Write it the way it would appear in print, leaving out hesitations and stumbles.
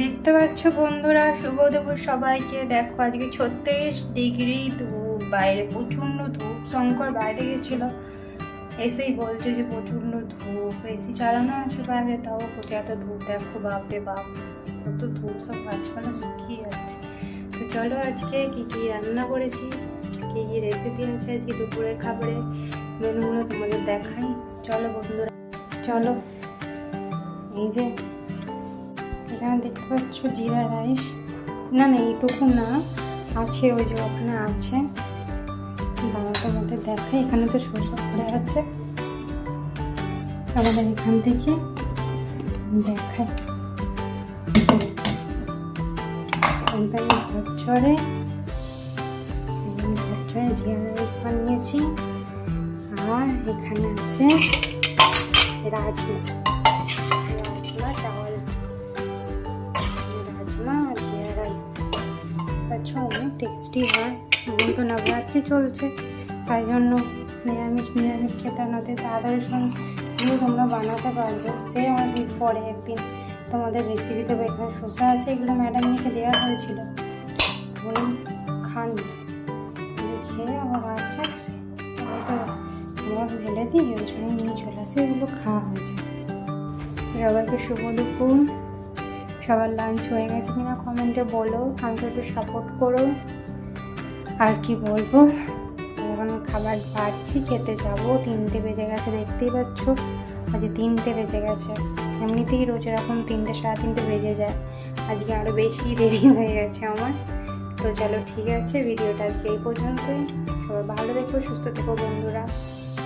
দেখতে পাচ্ছ বন্ধুরা, শুভ দুপুর সবাইকে। দেখো আজকে 36 ডিগ্রি ধূপ, বাইরে প্রচণ্ড ধূপ। শঙ্কর বাইরে গেছিল, এসেই বলছে যে প্রচণ্ড ধূপ, এসি চালানো আছে বাইরে, তাও কোথায় এত ধূপ। দেখো বাপরে বাপ, কত ধূপ, সব গাছপালা শুকিয়ে যাচ্ছে। তো চলো আজকে কি কি রান্না করেছি, কি কি রেসিপি আছে আজকে দুপুরের খাবারে, মেনুগুলো তোমাদের দেখাই। চলো বন্ধুরা, চলো। এই যে এখানে দেখতে পাচ্ছ জিরা রাইস, না এইটুকু না, আছে ওই যে ওখানে আছে, দাঁড়া তোমাদের দেখাই। এখানে তো শসা পড়ে আছে, আমাদের এখান থেকে দেখাই। ঘরচড়ে জিরা রাইস বানিয়েছি, আর এখানে আছে রাজমা চাওয়াল, আর জিরা রাইস। আচ্ছা, অনেক টেস্টি হয়। এখন তো নবরাত্রি চলছে, তাই জন্য নিরামিষ খেতে নাতে তাড়াতাড়ি দিয়ে তোমরা বানাতে পারবে। সে অনেক পরে একদিন তোমাদের রেসিপি দেবো। এখানে শসা আছে, এগুলো ম্যাডামকে দেওয়া হয়েছিল, বলুন খান, খেয়ে আবার আছে তোমার ঢেলে দিই, ওই জন্য নিয়ে চলে আসে, এগুলো খাওয়া হয়েছে। সবাইকে শুভ দুপুর। সবার লাঞ্চ হয়ে গেছে কিনা কমেন্টে বলো, আমাকে একটু সাপোর্ট করো। আর কি বলবো, এখন খাবার বাড়ছি, খেতে যাবো। 3টে বেজে গেছে, দেখতেই পাচ্ছ আজকে 3টে বেজে গেছে। এমনিতেই রোজ এরকম 3টে, 3:30 বেজে যায়, আজকে আরও বেশি দেরি হয়ে গেছে আমার। তো চলো ঠিক আছে, ভিডিওটা আজকে এই পর্যন্তই। সবাই ভালো থেকো, সুস্থ থেকো বন্ধুরা।